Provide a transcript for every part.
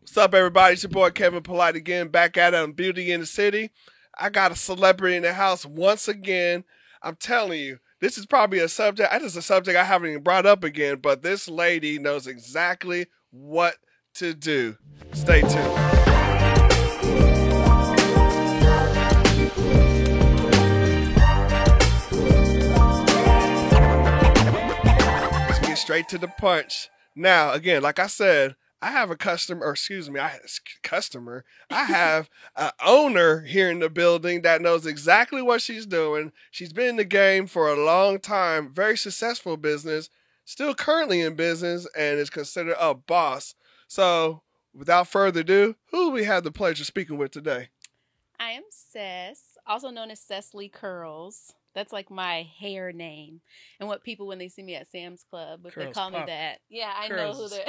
What's up, everybody? It's your boy Kevin Polite again, back at it on Beauty in the City. I got a celebrity in the house once again. I'm telling you, this is probably a subject. This is a subject I haven't even brought up again, but this lady knows exactly what to do. Stay tuned. Let's get straight to the punch. Now, again, like I said, I have a customer, or excuse me, I have an owner here in the building that knows exactly what she's doing. She's been in the game for a long time, very successful business, still currently in business, and is considered a boss. So, without further ado, who do we have the pleasure of speaking with today? I am Cess, also known as Cecily Curls. That's like my hair name. And what people, when they see me at Sam's Club, if they Curls call me pop. that, yeah, I know Curls who is- they're.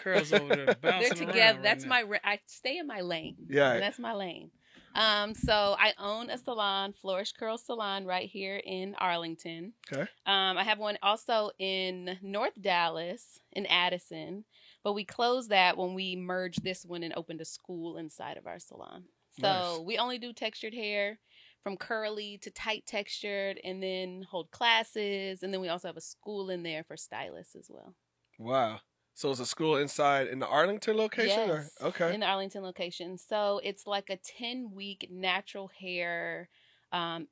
Curls over there They're bouncing together. around. That's right my. I stay in my lane. Yeah. And that's my lane. So I own a salon, Flourish Curls Salon, right here in Arlington. Okay. I have one also in North Dallas, in Addison, but we closed that when we merged this one and opened a school inside of our salon. So Nice. we only do textured hair, from curly to tight textured, and then hold classes, and then we also have a school in there for stylists as well. Wow. So it's a school inside in the Arlington location? Yes, Or? Okay. in the Arlington location. So it's like a 10-week natural hair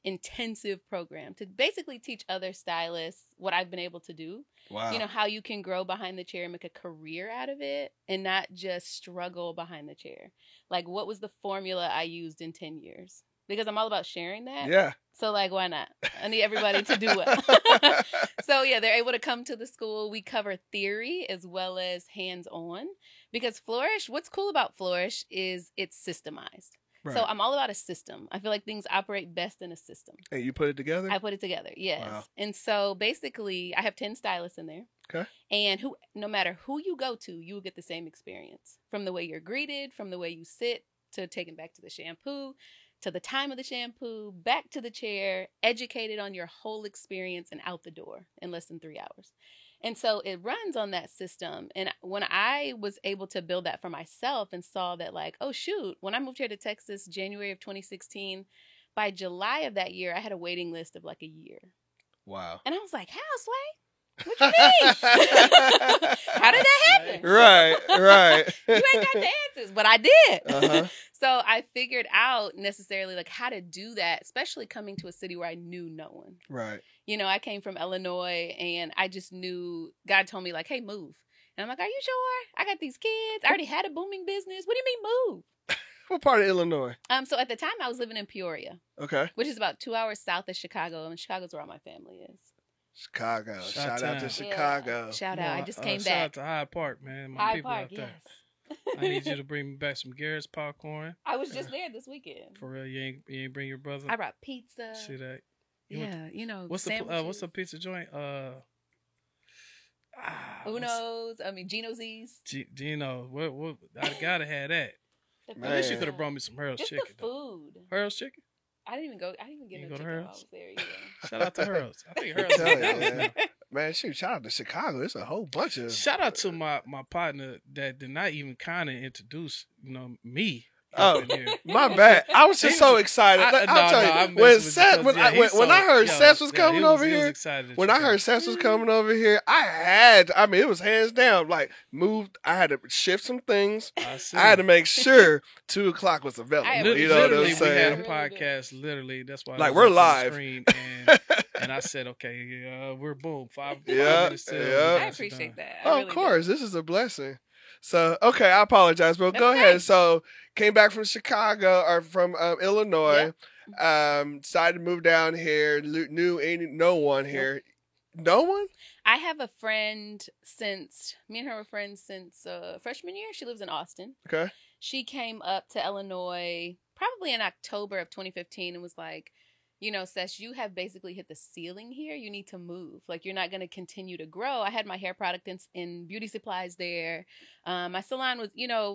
intensive program to basically teach other stylists what I've been able to do. Wow. You know, how you can grow behind the chair and make a career out of it and not just struggle behind the chair. Like, what was the formula I used in 10 years? Because I'm all about sharing that. Yeah. So, like, why not? I need everybody to do well. So, yeah, they're able to come to the school. We cover theory as well as hands-on. Because Flourish, what's cool about Flourish is it's systemized. Right. So I'm all about a system. I feel like things operate best in a system. Hey, you put it together? I put it together, yes. Wow. And so basically, I have 10 stylists in there. Okay. And no matter who you go to, you will get the same experience. From the way you're greeted, from the way you sit, to taking back to the shampoo, to the time of the shampoo, back to the chair, educated on your whole experience and out the door in less than 3 hours. And so it runs on that system. And when I was able to build that for myself and saw that, like, oh, shoot, when I moved here to Texas, January of 2016, by July of that year, I had a waiting list of like a year. Wow. And I was like, how, Sway? What you mean? How did that happen? Right. You ain't got the answers, but I did. Uh-huh. So I figured out necessarily like how to do that, especially coming to a city where I knew no one. Right. You know, I came from Illinois and I just knew God told me like, hey, move. And I'm like, are you sure? I got these kids. I already had a booming business. What do you mean move? What part of Illinois? So at the time I was living in Peoria, Okay. which is about 2 hours south of Chicago. And Chicago's where all my family is. Chicago. Shout out to Chi-town. Chicago. Yeah. Shout Come out. I on, just came shout out back. to Hyde Park, man. My Hyde people Park, out there. yes. I need you to bring me back some Garrett's popcorn. I was just there this weekend. For real, you ain't bring your brother. I brought pizza. See that? You went Yeah, you know, What's sandwiches. the pizza joint? Uno's. I mean, Gino's East. Gino. What? I gotta have that. The Man. At least you food. could have brought me some Hurl's Just chicken. the food. Hurl's chicken. I didn't even get You no go to chicken while I Hurl's? was there either. Shout out to Hurl's. I think Hurl's. Tell you, is man. now. Man, shoot, shout out to Chicago. It's a whole bunch of... Shout out to my partner that did not even kind of introduce me. Oh, up in here. my bad. I was just so excited. I'll tell you, I'm when messing with Seth, you when, 'cause, I, yeah, when, he's when I so- heard yo, Seth was yeah, coming he was- over he was here, excited that when you I heard came. Seth was coming over here, it was hands down, like, moved. I had to shift some things. I see. I had to make sure 2 o'clock was available. I Literally, You know what I'm we had saying? a Really podcast. Literally, that's why I Like, was we're up on the live. screen, and I said, okay, we're boom. Five Yeah, minutes till yeah. I that's appreciate done. that. I Oh, really of do. course. This is a blessing. So, okay, I apologize, but That's go okay. ahead. So, came back from Chicago or from Illinois. Decided to move down here. Knew no one here. No one? I have a friend me and her were friends since freshman year. She lives in Austin. Okay. She came up to Illinois probably in October of 2015 and was like, you know, Sess, you have basically hit the ceiling here. You need to move. Like, you're not going to continue to grow. I had my hair product in beauty supplies there. My salon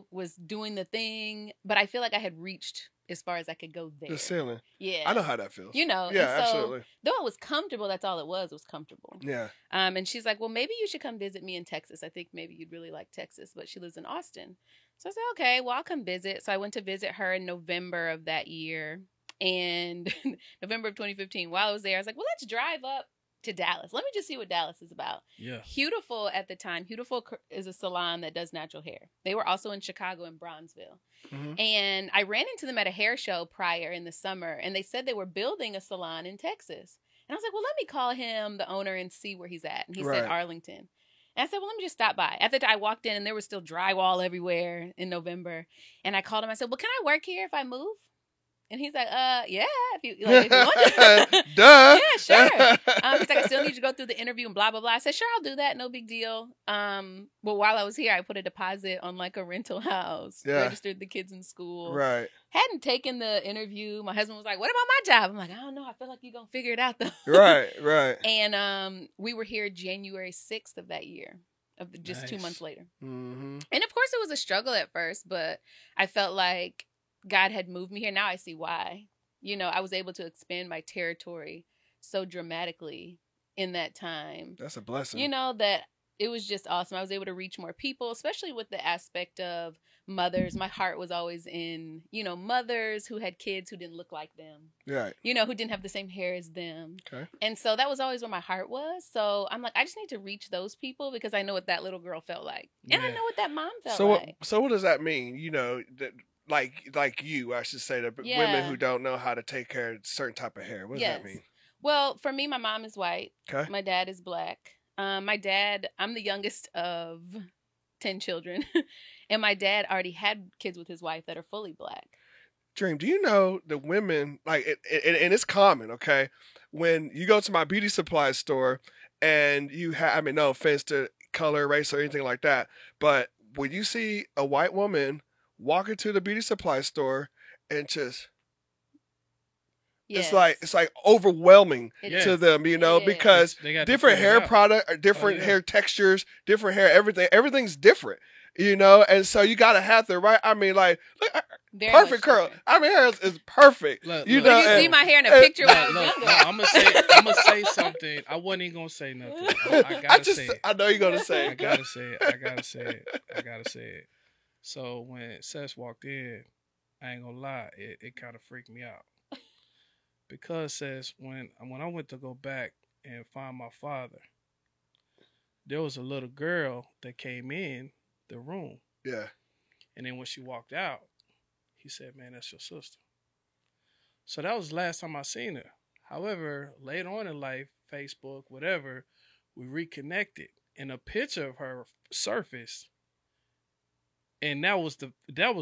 was doing the thing, but I feel like I had reached as far as I could go there. The ceiling. Yeah. I know how that feels. You know. Yeah, and so, absolutely. Though it was comfortable, that's all it was comfortable. Yeah. And she's like, well, maybe you should come visit me in Texas. I think maybe you'd really like Texas. But she lives in Austin. So I said, okay, well, I'll come visit. So I went to visit her in November of that year. And November of 2015, while I was there, I was like, well, let's drive up to Dallas. Let me just see what Dallas is about. Yeah. Beautiful at the time. Beautiful is a salon that does natural hair. They were also in Chicago and Bronzeville. Mhm. And I ran into them at a hair show prior in the summer, and they said they were building a salon in Texas. And I was like, well, let me call him, the owner, and see where he's at. And he said Right. Arlington. And I said, well, let me just stop by. At the time, I walked in, and there was still drywall everywhere in November. And I called him. I said, well, can I work here if I move? And he's like, yeah, if you want to. Duh. Yeah, sure. He's like, I still need you to go through the interview and blah, blah, blah. I said, sure, I'll do that. No big deal. But while I was here, I put a deposit on like a rental house, Yeah. registered the kids in school. Right. Hadn't taken the interview. My husband was like, what about my job? I'm like, I don't know. I feel like you're going to figure it out though. Right. Right. And we were here January 6th of that year, just 2 Nice. months later. Mm-hmm. And of course, it was a struggle at first, but I felt like God had moved me here. Now I see why. You know, I was able to expand my territory so dramatically in that time. That's a blessing. You know, that it was just awesome. I was able to reach more people, especially with the aspect of mothers. My heart was always in, you know, mothers who had kids who didn't look like them, Right. you know, who didn't have the same hair as them. Okay. And so that was always where my heart was. So I'm like, I just need to reach those people because I know what that little girl felt like. And I Yeah. know what that mom felt So like. what does that mean? You know, that, like you, I should say, that Yeah. women who don't know how to take care of certain type of hair. What does that Yes. mean? Well, for me, my mom is white. Okay. My dad is black. My dad, I'm the youngest of 10 children. And my dad already had kids with his wife that are fully black. Dream, do you know the women, like, and it's common, okay? When you go to my beauty supply store and you have, I mean, no offense to color, race, or anything like that, but when you see a white woman walk into the beauty supply store and just, Yes. it's like overwhelming It Yeah. to them, you know, It is. because They got to different figure it hair out. product, different yeah. hair textures, different hair, everything's different, you know, and so you gotta have the right. I mean, like, look, Very perfect much curl. different. I mean, hair is perfect. Look, You look. know, Did you see and- my hair in a and- picture when I was Look, younger? I'm gonna say something. I wasn't even gonna say nothing. I gotta say it. I know you're gonna say I it. gotta say it. I gotta say it. I gotta say it. So when Seth walked in, I ain't gonna lie, it kind of freaked me out. Because Seth, when I went to go back and find my father, there was a little girl that came in the room. Yeah. And then when she walked out, he said, "Man, that's your sister." So that was the last time I seen her. However, later on in life, Facebook, whatever, we reconnected, and a picture of her surfaced, and that was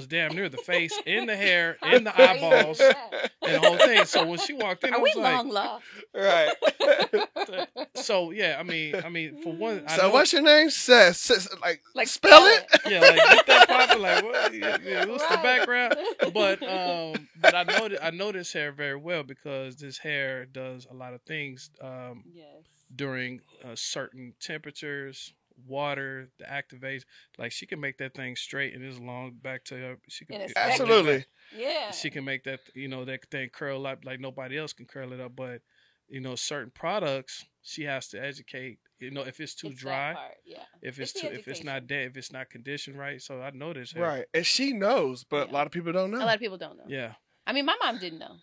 damn near the face, in the hair, in the eyeballs, and the whole thing. So when she walked in, I Are we was like, long lost? Right. so yeah, I mean, for one, I So know, what's your name? Seth. Like spell spell it. yeah, like get that popping, like what? Yeah, what's the Right. background? But I know this hair very well because this hair does a lot of things Yes. during certain temperatures, water, the activation. Like she can make that thing straight and it's long back to her. She can In a it- second. Absolutely. Yeah. She can make that that thing curl up like nobody else can curl it up. But certain products she has to educate. If it's too It's that dry. part, yeah. If It's it's the too, if it's not education. dead, if it's not conditioned right, so I know this hair. Right. And she knows, but a Yeah. lot of people don't A know. lot of people don't know. Yeah. I mean, my mom didn't know.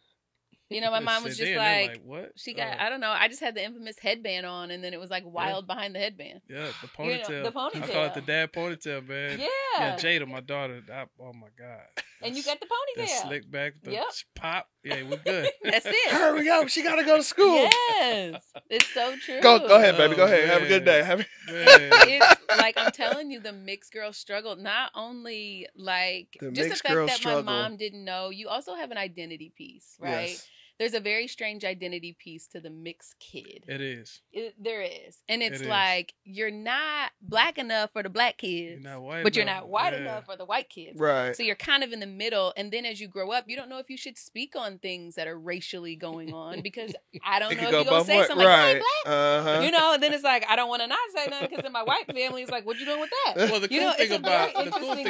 You know, my mom was Sit just there and they're like, what? she got, I don't know, I just had the infamous headband on, and then it was like wild behind the headband. Yeah, the You know, ponytail. the I call it ponytail. the dad ponytail, man. Yeah. Yeah, Jada, my daughter. Oh my god. And you That's- got the that ponytail. slick back, the Yep. pop. Yeah, we're good. That's it. Hurry up! She gotta go to school. Yes. It's so true. Go ahead, baby. Go Oh, ahead. Have a good day. man. Have Man. It's like I'm telling you, the mixed girl struggle. Not only like The just the mixed fact girl that struggle. my mom didn't know. You also have an identity piece, right? Yes. There's a very strange identity piece to the mixed kid. It is. There is, and it's It is. like you're not black enough for the black You're kids, not white but you're enough. not white Yeah. enough for the white kids. Right. So you're kind of in the middle, and then as you grow up, you don't know if you should speak on things that are racially going on because I don't It know could if go you're gonna both say ways. something like, Right. "Hey, black," Uh-huh. you know, and then it's like I don't want to not say nothing because in my white family, it's like, what you doing with that? Well, the You cool know, thing it's a very about interesting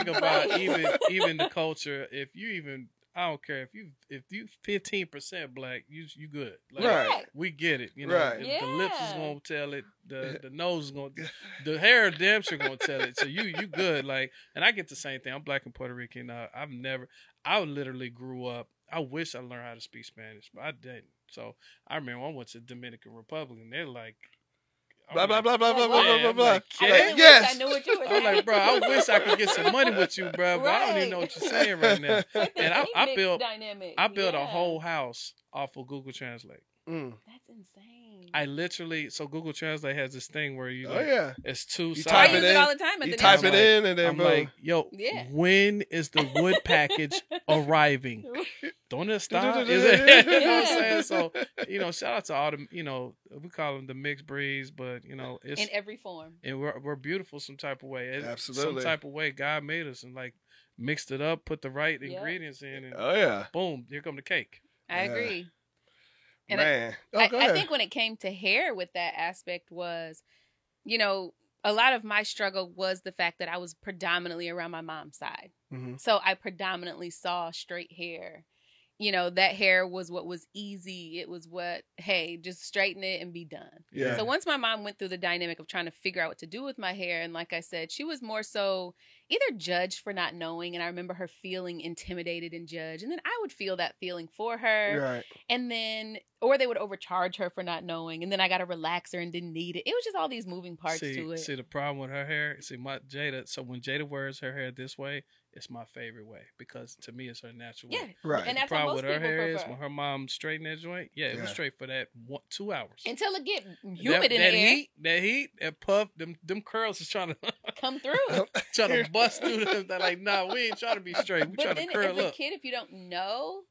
even place. even the culture, if you even I don't care if you 15% black, you good. Like, Right. we get it. You know, Right. if the lips is Yeah. gonna tell it, the nose is gonna, the hair damn sure gonna tell it. So you good. Like, and I get the same thing. I'm black and Puerto Rican. I literally grew up. I wish I learned how to speak Spanish, but I didn't. So I remember I went to the Dominican Republic, and they're like, Blah blah blah blah blah blah man, blah I'm blah. like, I yeah. really wish Yes. I knew what you were I'm saying. like, bro, I wish I could get some money with you, bro, but I don't even know what you're saying right now. And I built a whole house off of Google Translate. That's insane. I literally, so Google Translate has this thing where you Oh like, yeah. it's two You sides. type I use it it in, all the time at You the type nail it in and then I'm boom. like, yo, Yeah. when is the wood package arriving? Don't it stop? Yeah. You know what I'm saying? So, shout out to all the, we call them the mixed breeds, but it's in every form. and we're beautiful some type of way. Absolutely. Some type of way God made us and like mixed it up, put the right ingredients in, and Oh yeah. boom, here come the cake. I Yeah. agree. And Man. Go I ahead. think when it came to hair with that aspect was, a lot of my struggle was the fact that I was predominantly around my mom's side. Mhm. So I predominantly saw straight hair. That hair was what was easy. It was what, hey, just straighten it and be done. Yeah. So once my mom went through the dynamic of trying to figure out what to do with my hair, and like I said, she was more so either judged for not knowing, and I remember her feeling intimidated and judged, and then I would feel that feeling for her, Right. and then, or they would overcharge her for not knowing, and then I got to relax her and didn't need it. It was just all these moving parts to it. See the problem with her hair. See my Jada. So when Jada wears her hair this way, it's my favorite way because to me it's her natural Yeah, way. Right. and The that's what problem most with her people hair is prefer. when her mom straightened that joint. Yeah, it was Yeah. straight for that 2 hours. Until it get humid in that the air, heat, that puff, them curls is trying to come through. trying to bust through them. They're like, nah, we ain't trying to be straight. We But trying to then curl as a up. kid, if you don't know,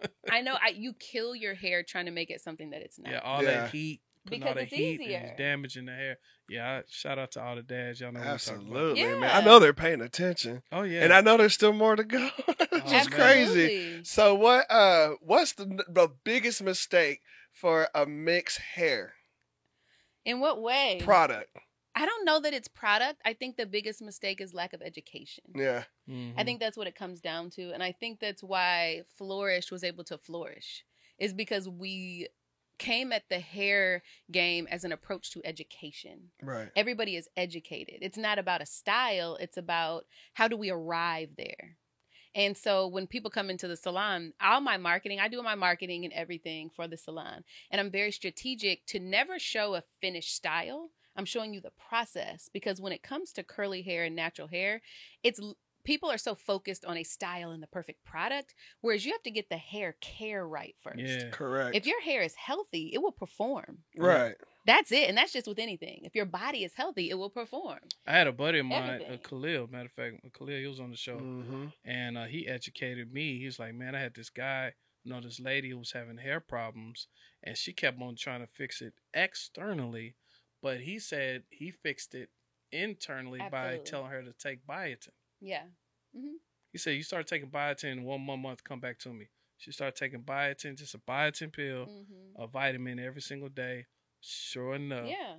you kill your hair trying to make it something that it's not. Yeah, all Yeah. that heat, putting Because all that it's heat easier. and damaging the hair. Yeah, shout out to all the dads. Y'all know what I'm talking about. Absolutely, man. Yeah. I know they're paying attention, Oh yeah, and I know there's still more to go. It's just man. crazy. Absolutely. So what's the biggest mistake for a mixed hair In what way? product? I don't know that it's product. I think the biggest mistake is lack of education. Yeah. Mhm. I think that's what it comes down to. And I think that's why Flourish was able to flourish, is because we came at the hair game as an approach to education. Right. Everybody is educated. It's not about a style, it's about how do we arrive there. And so when people come into the salon, I do my marketing and everything for the salon. And I'm very strategic to never show a finished style. I'm showing you the process, because when it comes to curly hair and natural hair, people are so focused on a style and the perfect product, whereas you have to get the hair care right first. Yeah. Correct. If your hair is healthy, it will perform. Right. That's it. And that's just with anything. If your body is healthy, it will perform. I had a buddy of mine, Everything. Khalil. Matter of fact, Khalil, he was on the show, Mm-hmm. and he educated me. He's like, man, I had this guy, this lady who was having hair problems, and she kept on trying to fix it externally, but he said he fixed it internally by Absolutely. telling her to take biotin. Yeah. He said, you start taking biotin, 1 more month, come back to me. She started taking biotin, just a biotin pill, Mm-hmm. a vitamin every single day. Sure enough, Yeah.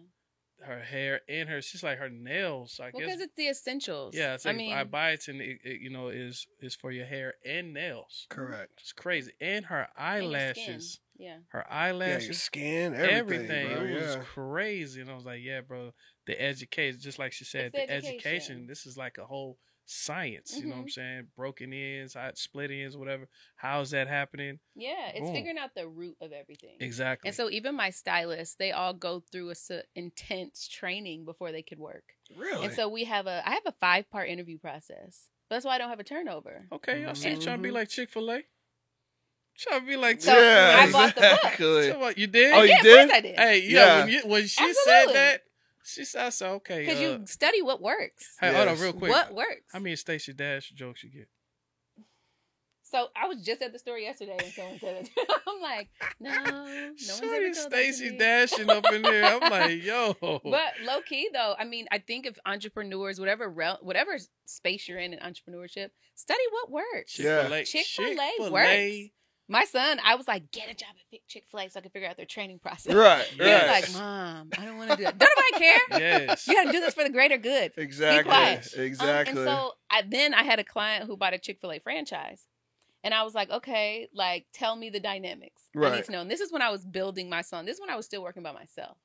her hair and she's like her nails. I Because guess. it's the essentials. Yeah, it's I like mean, biotin, is for your hair and nails. Correct. It's crazy. And her and your skin. eyelashes, Yeah. her Yeah, your eyelashes, skin, everything. bro. It was Yeah. crazy. And I was like, yeah, bro, the education, just like she said, It's the education. education, this is like a whole science. You know what I'm saying? Broken ends, split ends, whatever. How's that happening? Yeah. It's Boom. figuring out the root of everything. Exactly. And so even my stylists, they all go through intense training before they could work. Really? And so I have a 5-part interview process. That's why I don't have a turnover. Okay, I see you trying to be Mhm. like Chick-fil-A. Trying to be like So, Chick-fil-A. I bought the book. exactly. So what, you did? Oh, you yeah, did? Of course I did. Hey, Yeah. when she said Absolutely. that, she said, so, okay. Because you study what works. Hey, hold on Yes. real quick. What works? How many Stacey Dash jokes you get? So I was just at the store yesterday and someone said it. I'm like, no one's ever Shorty told that to Stacey me. dashing up in there. I'm like, yo. But low key though, I mean, I think if entrepreneurs, whatever space you're in entrepreneurship, study what works. Yeah. Chick-fil-A works. My son, I was like, get a job at Chick-fil-A so I can figure out their training process. Right. He Right. was like, Mom, I don't want to do that. Don't nobody care. Yes. You got to do this for the greater good. Exactly. quiet. Exactly. And so I had a client who bought a Chick-fil-A franchise. And I was like, okay, like, tell me the dynamics. I Right. need to know. And this is when I was building my song. This is when I was still working by myself.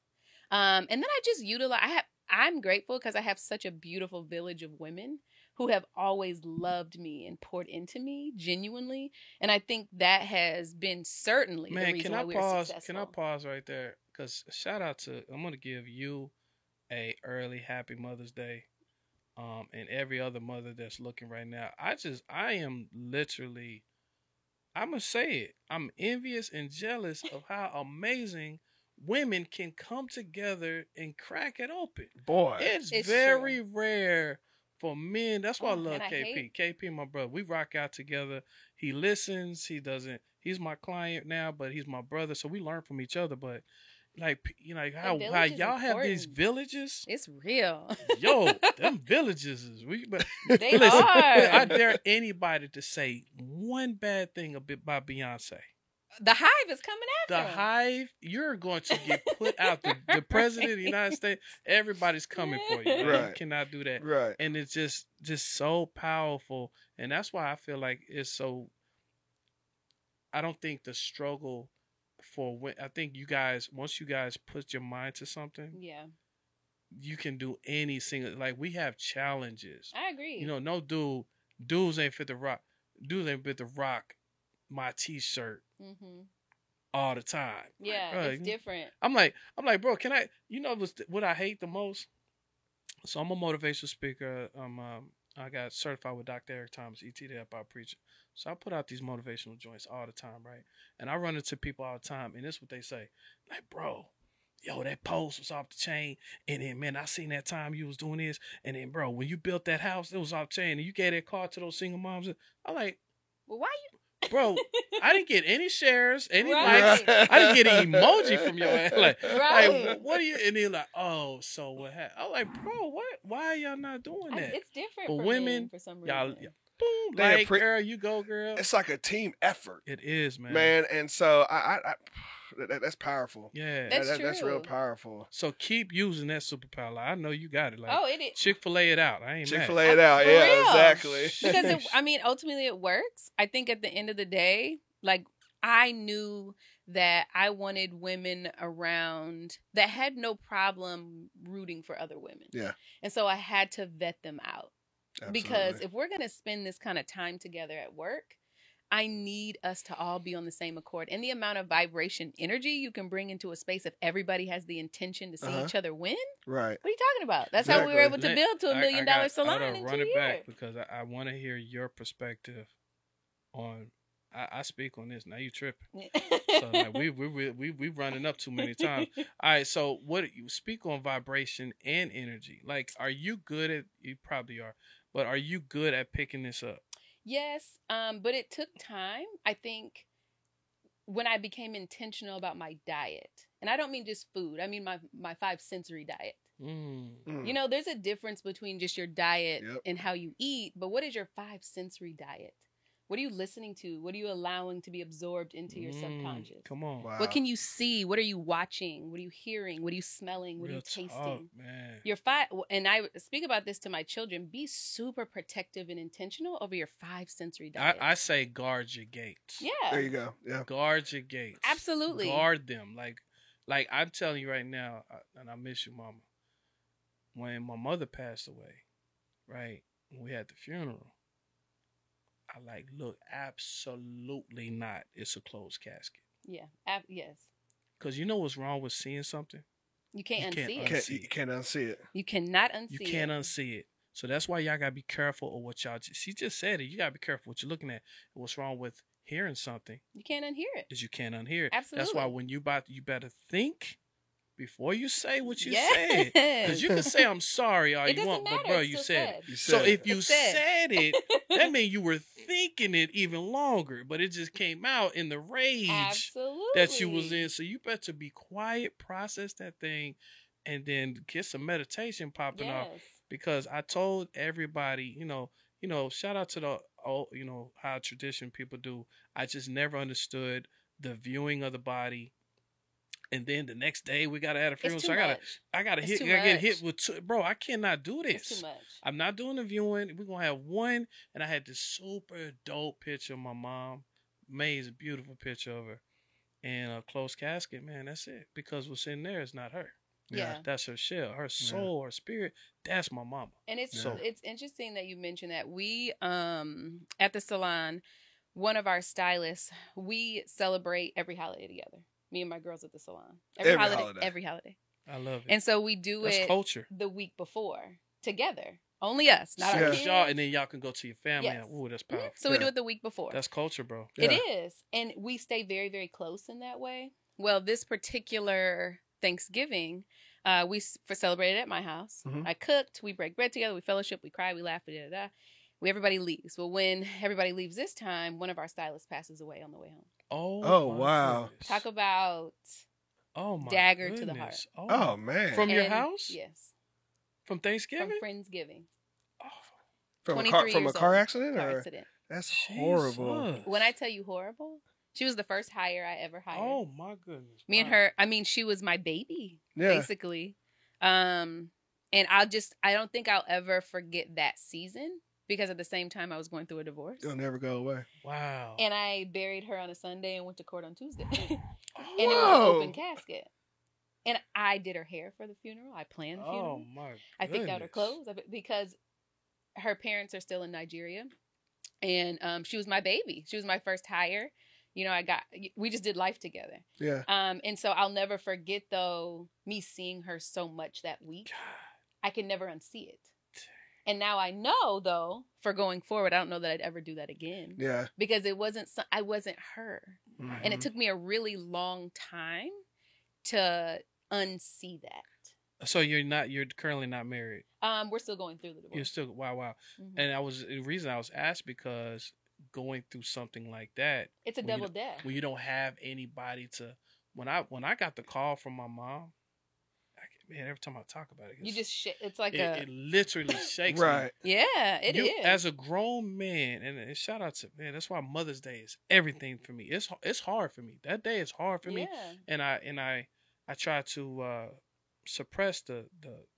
And then I just utilize. I'm grateful because I have such a beautiful village of women who have always loved me and poured into me genuinely. And I think that has been certainly the Man, reason can why I we're pause? successful. Can I pause right there? Because shout out to, I'm gonna give you a early happy Mother's Day, and every other mother that's looking right now. I am literally, I'm gonna say it. I'm envious and jealous of how amazing women can come together and crack it open. Boy. It's It's very true. rare for men. That's why I Oh, love and I KP. KP, my brother. We rock out together. He listens. He doesn't. He's my client now, but he's my brother. So we learn from each other. But like, you know, how village is y'all have these important. villages. It's real. Yo, them villages is we. But They listen, are. I dare anybody to say one bad thing about Beyonce. The Hive is coming The after him. Hive, you're going to get put out. The president of the United States, everybody's coming for you. Right. You cannot do that. Right. And it's just so powerful. And that's why I feel like it's so. I don't think the struggle I think you guys, once you guys put your mind to something, Yeah, you can do any single. Like we have challenges. I agree. You know, no dudes ain't fit the rock. Dudes ain't fit the rock. My T-shirt Mm-hmm. all the time. Yeah, Like, it's different. I'm like, bro, can I? You know what I hate the most? So I'm a motivational speaker. I got certified with Dr. Eric Thomas, ET, the Hip Hop Preacher. So I put out these motivational joints all the time, right? And I run into people all the time, and this is what they say, like, bro, yo, that post was off the chain, and then man, I seen that time you was doing this, and then bro, when you built that house, it was off the chain, and you gave that car to those single moms. I'm like, Well, why bro, I didn't get any shares, any Right. likes. I didn't get an emoji from your ass. Like, Right. what are you? And they're like, oh, so what happened? I'm like, bro, what? Why are y'all not doing that? It's different For for women, men for some reason. y'all, boom, They like, girl, you go, girl. It's like a team effort, It is, man. man. And so that's powerful. Yeah. That's That's real true. powerful. So keep using that superpower. Like, I know you got it. Like, Oh, it is. Chick-fil-A it out. I ain't Chick-fil-A mad. it out. For Yeah, real. exactly. Because ultimately it works. I think at the end of the day, like, I knew that I wanted women around that had no problem rooting for other women. Yeah. And so I had to vet them out. Because Absolutely. if we're going to spend this kind of time together at work, I need us to all be on the same accord. And the amount of vibration energy you can bring into a space if everybody has the intention to see each other win. Right. What are you talking about? That's how we were able to build to $1 million salon I in run 2 it years. back because I want to hear your perspective on. I speak on this. Now you tripping. So like we running up too many times. All right. So what you speak on vibration and energy? Like, are you good at? You probably are, but are you good at picking this up? Yes, but it took time. I think when I became intentional about my diet, and I don't mean just food. I mean my 5 sensory diet. Mm. You know, there's a difference between just your diet Yep. and how you eat, but what is your 5 sensory diet? What are you listening to? What are you allowing to be absorbed into your subconscious? Come on. Wow. What can you see? What are you watching? What are you hearing? What are you smelling? What are you tasting? Talk, man. Your 5, and I speak about this to my children, be super protective and intentional over your 5 sensory diet. I say guard your gates. Yeah. There you go. Yeah. Guard your gates. Absolutely. Guard them. Like I'm telling you right now, and I miss you, mama. When my mother passed away, right, when we had the funeral, I like, look, absolutely not. It's a closed casket. Yeah. Yes. Because you know what's wrong with seeing something? You can't You unsee can't it. You can't unsee it. You cannot unsee You it. can't unsee it. So that's why y'all gotta be careful of what y'all. She just said it. You gotta be careful what you're looking at. And what's wrong with hearing something You can't unhear it. is you can't unhear it. Absolutely. That's why when you better think before you say what you Yes. said. Because you can say I'm sorry all It you doesn't want, matter. but bro, It's you still said said. it. You So said if you It's said. said it, that means you were thinking it even longer, but it just came out in the rage Absolutely. that you was in. So you better be quiet, process that thing, and then get some meditation popping off. Yes. Because I told everybody, you know, shout out to the old, how tradition people do. I just never understood the viewing of the body and then the next day we gotta add a funeral. It's too So much. I gotta It's hit. too I get much. hit with two. Bro, I cannot do It's this. too much. I'm not doing a viewing. We're gonna have one, and I had this super dope picture of my mom. Amazing, beautiful picture of her, and a closed casket. Man, that's it. Because what's in there is not her. Yeah. That's her shell, her soul, her spirit. That's my mama. And it's Yeah. it's interesting that you mentioned that. We at the salon, one of our stylists, we celebrate every holiday together. Me and my girls at the salon. Every holiday. I love it. And so we do That's it culture. the week before together. Only us, not Yeah. our Just kids. y'all, and then y'all can go to your family. Yes. And, ooh, that's Mhm. powerful. So we Yeah. do it the week before. That's culture, bro. It Yeah. is. And we stay very, very close in that way. Well, this particular Thanksgiving, we celebrated at my house. Mhm. I cooked. We break bread together. We fellowship. We cry. We laugh. Everybody leaves. Well, when everybody leaves this time, one of our stylists passes away on the way home. Oh, my wow. goodness. Talk about My dagger to the goodness. Oh man. From your and- house? Yes. From Thanksgiving? From Friendsgiving. Oh, From a 23 car years car old. accident Car or accident. that's Jesus. horrible. When I tell you horrible, she was the first hire I ever hired. Oh my goodness. Me and Wow. her, I mean, she was my baby, Yeah. basically. And I don't think I'll ever forget that season because at the same time I was going through a divorce. It'll never go away. Wow. And I buried her on a Sunday and went to court on Tuesday. Oh, And it was an Whoa. open casket. And I did her hair for the funeral. I planned the funeral. oh my I picked out her goodness. clothes because her parents are still in Nigeria. And she was my baby. She was my first hire. You know, we just did life together. Yeah. And so I'll never forget, though, me seeing her so much that week. God. I can never unsee it. And now I know, though, for going forward, I don't know that I'd ever do that again. Yeah. Because I wasn't her. Mhm. And it took me a really long time to unsee that. So you're currently not married. We're still going through the divorce. You're still wow. Mhm. And the reason I was asked because going through something like that, It's a when you double don't- death. when you don't have anybody to when I got the call from my mom, man, every time I talk about it, You just it's like it literally shakes Right. yeah, it me. is. As a grown man, and shout out to man, that's why Mother's Day is everything for me. It's hard for me. That day is hard for me, yeah. and I try to suppress the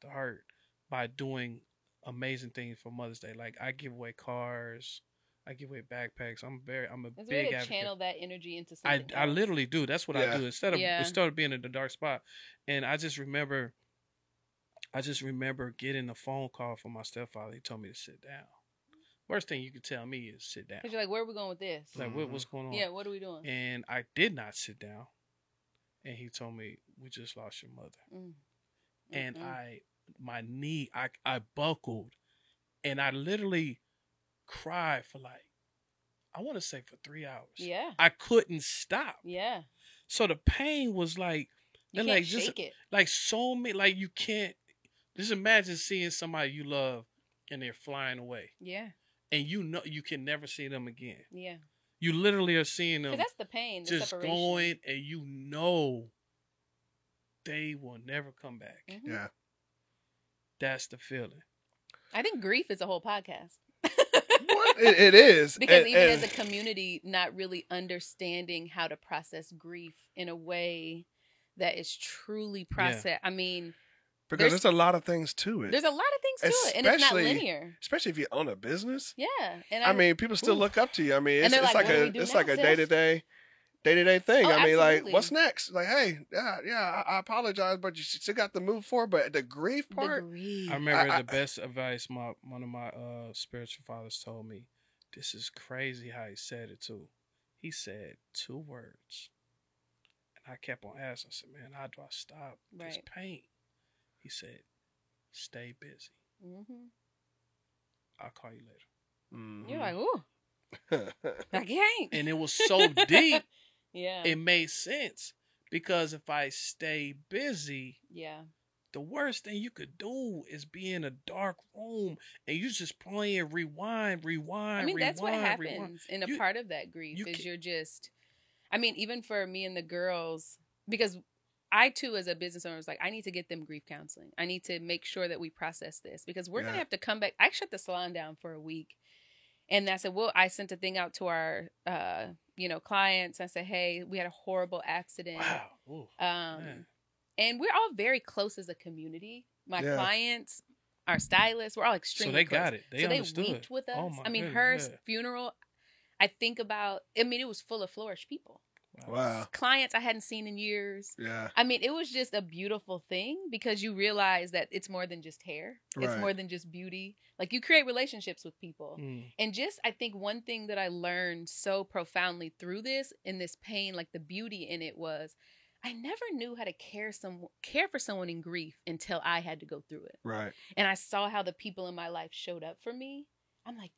hurt by doing amazing things for Mother's Day. Like I give away cars, I give away backpacks. I'm a It's a big way to advocate. channel that energy into something I else. literally do. That's what Yeah. I do. Instead Yeah. of being in the dark spot. And I just remember getting a phone call from my stepfather. He told me to sit down. Worst thing you could tell me is sit down. Because you're like, where are we going with this? Like what's going on? Yeah, what are we doing? And I did not sit down. And he told me, we just lost your mother. Mm. And Mm-mm. my knee, I buckled. And I literally cried for I want to say for 3 hours. Yeah. I couldn't stop. Yeah. So the pain was like, You and can't like just shake it. like so many, like you can't just imagine seeing somebody you love and they're flying away, Yeah. and you know you can never see them again. Yeah. You literally are seeing them Because that's the pain, the just separation. going, and you know they will never come back. Mhm. Yeah. That's the feeling. I think grief is a whole podcast. What? It is. Because And- even and- as a community, not really understanding how to process grief in a way that is truly processed. I mean, because there's- there's a lot of things to it. there's a lot of things to it, and it's not Especially- linear. Especially if you own a business. Yeah, and I mean, people still ooh. look up to you. I mean, And it's they're like, like "What do we do it's now, like a sis?" day-to-day thing. Oh, I mean, like, absolutely. what's next? Like, hey, I apologize, but you still got to move forward. But the grief the part, grief. I remember I- the best advice one of my spiritual fathers told me. This is crazy how he said it too. He said 2 words, and I kept on asking. I said, "Man, how do I stop this Right. pain?" He said, "Stay busy. Mhm. I'll call you later." Mhm. You're like, ooh, I can't. And it was so deep, Yeah, it made sense because if I stay busy, yeah. the worst thing you could do is be in a dark room and you just playing rewind. I mean, that's what happens rewind. in a You- part of that grief you is can- you're just, I mean, even for me and the girls, because I too, as a business owner, was like, I need to get them grief counseling. I need to make sure that we process this because we're going Yeah. to have to come back. I shut the salon down for a week And I said, well, I sent a thing out to our, clients. I said, hey, we had a horrible accident. Wow. Ooh, man. And we're all very close as a community. My clients, our stylists, we're all extremely So they close. got it. They understood. They wept with us. Oh my I mean, goodness, her funeral, I think about, it was full of flourish people. Wow. Clients I hadn't seen in years. Yeah. I mean, it was just a beautiful thing because you realize that it's more than just hair. It's Right. more than just beauty. Like, you create relationships with people. And just, I think one thing that I learned so profoundly through this, in this pain, like the beauty in it, was I never knew how to care for someone in grief until I had to go through it. Right. And I saw how the people in my life showed up for me. I'm like,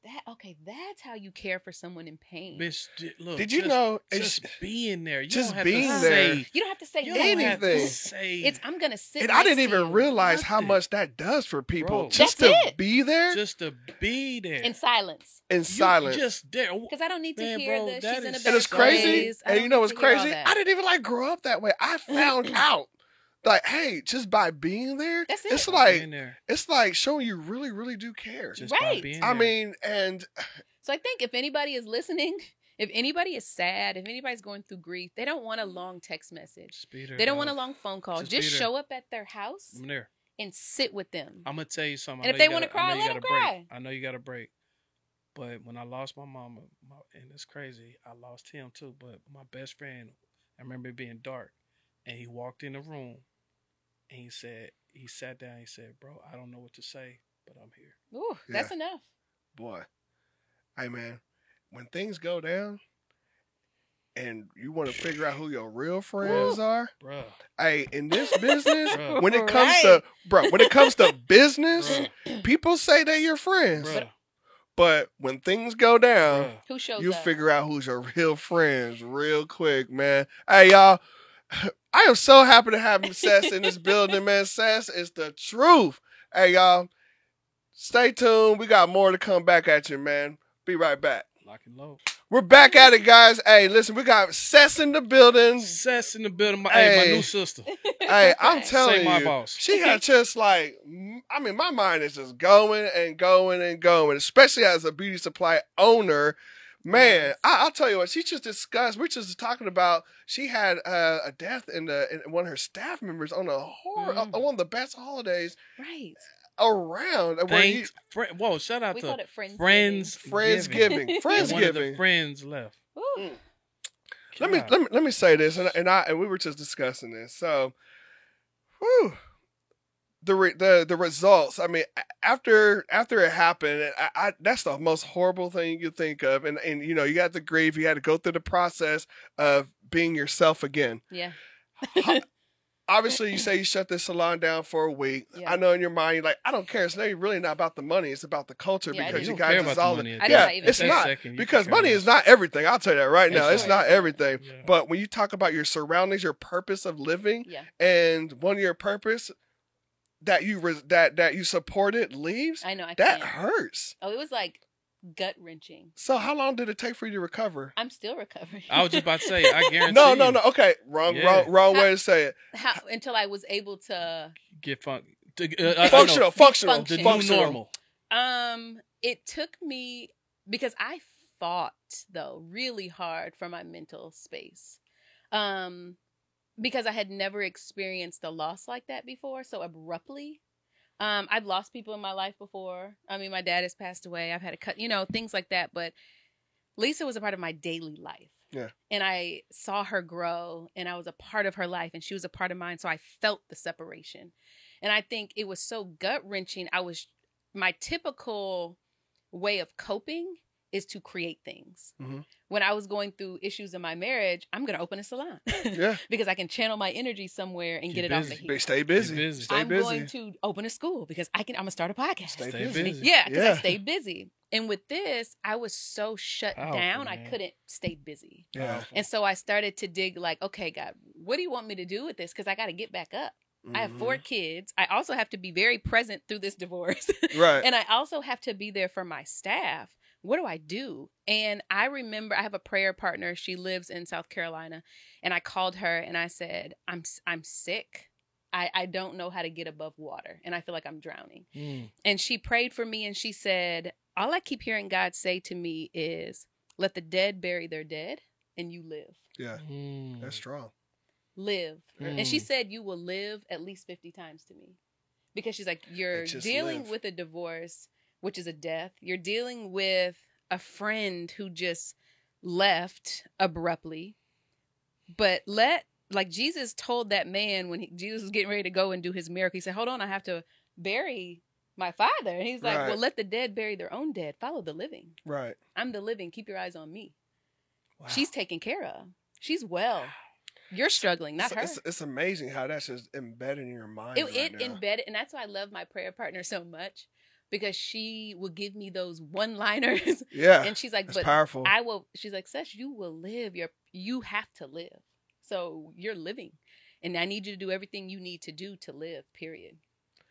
that's how you care for someone in pain. Bitch, look. Did you know? Just being there. You just don't have being to there. Say, You don't have to say you don't have to anything. say. It's, I'm going to sit And I didn't next to even you. realize how Nothing. much that does for people. Bro. Just That's to it. be there just to be there. in silence. in You silence. just there. Because I don't need to Man, hear bro, that that she's in a is- bad And it's crazy. place. I And don't you know need what's to hear all crazy? that. I didn't even grow up that way. I found out. Like, hey, just by being there, That's it. it's Being like there. showing you really, really do care. Just by Right. being I there. mean, and So I think if anybody is listening, if anybody is sad, if anybody's going through grief, they don't want a long text message. Just be there, They don't want a dog. long phone call. Just Just be there. show up at their house I'm there. and sit with them. I'm gonna tell you something. And if they wanna cry, let them cry. I know you got a break. But when I lost my mama, and it's crazy, I lost him too. But my best friend, I remember it being dark, and he walked in the room, and he sat down, he said, "Bro, I don't know what to say, but I'm here." Ooh, that's enough. boy, hey man, when things go down and you want to figure out who your real friends are, Bruh. hey, in this business, Bruh. when it comes to business, Bruh. people say they're your friends. Bruh. But when things go down, Bruh. Who shows you up? figure out who's your real friends real quick, man. Hey, y'all, I am so happy to have Sess in this building, man. Sess is the truth. Hey, y'all, stay tuned. We got more to come back at you, man. Be right back. Lock and load. We're back at it, guys. Hey, listen, we got Sess in the building. Sess in the building. My Hey. new sister. Hey, I'm Right. telling Say my you, boss. she had just like, I mean, my mind is just going and going and going, especially as a beauty supply owner. Man, Yes. I'll tell you what, she just discussed, we're just talking about, she had a death in one of her staff members on on one of the best holidays Right. around. where you- Thanks. Whoa, shout out We to called it Friends. Friendsgiving. And one of Friendsgiving. the friends left. Ooh. Let me say this, and we were just discussing this. So, whew, the results. I mean, after it happened, that's the most horrible thing you think of, and you know, you got the grief. You had to go through the process of being yourself again. Yeah. Obviously, you say you shut this salon down for a week. Yeah. I know in your mind, you're like, I don't care. It's really not about the money. It's about the culture Yeah, I because do. you don't care guys about is the all. money at I that- did Yeah, not even it's say not second, you because can money care is not everything. I'll tell you that right now. It's It's not. not everything. Yeah. But when you talk about your surroundings, your purpose of living, Yeah. and one of your purpose that you supported leaves, I know. I that can't. hurts. Oh, it was like gut wrenching. So how long did it take for you to recover? I'm still recovering. I was just about to say, I guarantee No. you Okay, wrong way to say it. Until I was able to. get funky. Functional. The new Functional. normal. It took me because I fought though really hard for my mental space. Because I had never experienced a loss like that before, so abruptly. I've lost people in my life before. I mean, my dad has passed away. I've had a cut, things like that. But Lisa was a part of my daily life. Yeah. And I saw her grow, and I was a part of her life, and she was a part of mine. So I felt the separation. And I think it was so gut-wrenching. My typical way of coping is to create things. Mm-hmm. When I was going through issues in my marriage, I'm going to open a salon. Yeah. Because I can channel my energy somewhere and Keep get it off busy. of here. Stay busy. busy. Stay I'm busy. going to open a school because I'm going to start a podcast. Stay Stay busy. busy. Yeah, because Yeah. I stay busy. And with this, I was so shut Powerful, down, I man. couldn't stay busy. Yeah. And so I started to dig like, okay, God, what do you want me to do with this? Because I got to get back up. I have 4 kids. I also have to be very present through this divorce. Right. And I also have to be there for my staff. What do I do? And I remember I have a prayer partner. She lives in South Carolina. And I called her and I said, I'm sick. I don't know how to get above water. And I feel like I'm drowning. Mm. And she prayed for me and she said, all I keep hearing God say to me is, let the dead bury their dead and you live. Yeah, that's strong. Live. And she said, you will live at least 50 times to me. Because she's like, you're dealing with a divorce, which is a death. You're dealing with a friend who just left abruptly. But like Jesus told that man when Jesus was getting ready to go and do his miracle, he said, hold on, I have to bury my father. And he's like, well, let the dead bury their own dead. Follow the living. Right. I'm the living. Keep your eyes on me. Wow. She's taken care of. She's well. You're struggling, not her. It's amazing how that's just embedded in your mind. It embedded, and that's why I love my prayer partner so much, because she will give me those one-liners. Yeah. And she's like, but powerful. I will. She's like, Sesh, you will live. You have to live. So you're living, and I need you to do everything you need to do to live. Period.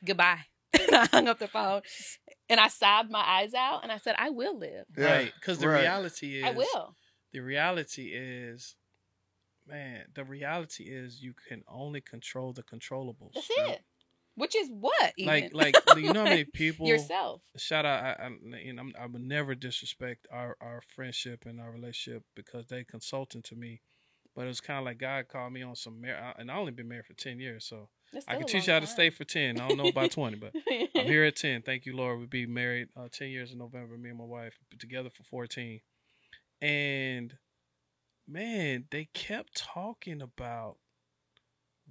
Goodbye. I hung up the phone, and I sobbed my eyes out, and I said, I will live. Yeah. Right, because the reality is, I will. The reality is, man, the reality is you can only control the controllables. That's it. Which is what? Even? Like you know how many people yourself. Shout out, I would never disrespect our friendship and our relationship because they consulting to me, but it was kind of like God called me on some and I only been married for 10 years, so I can teach you how to stay for 10. I don't know about 20, but I'm here at 10. Thank you, Lord. We'll be married 10 years in November. Me and my wife together for 14, and man, they kept talking about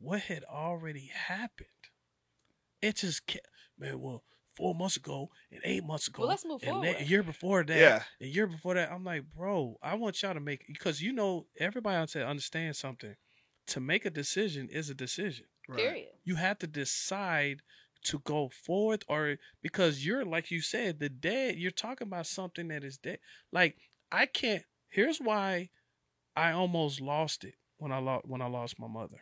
what had already happened. It just kept, man, well, 4 months ago and 8 months ago. Well, let's move forward. A year before that. A year before that. I'm like, bro, I want y'all to make, because everybody else understand something. To make a decision is a decision. Right. Period. You have to decide to go forward, or because you're, like you said, the dead, you're talking about something that is dead. Like, I can't, here's why I almost lost it when I lost my mother.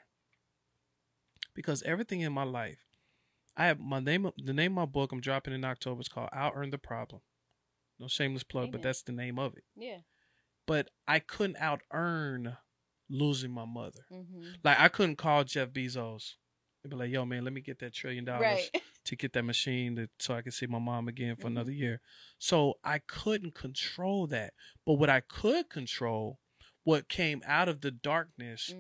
Because everything in my life, I have the name of my book I'm dropping in October is called I'll Earn the Problem. No shameless plug, but that's the name of it. Yeah. But I couldn't out earn losing my mother. Mm-hmm. Like, I couldn't call Jeff Bezos and be like, yo, man, let me get that $1 trillion to get that machine so I can see my mom again for another year. So I couldn't control that. But what I could control, what came out of the darkness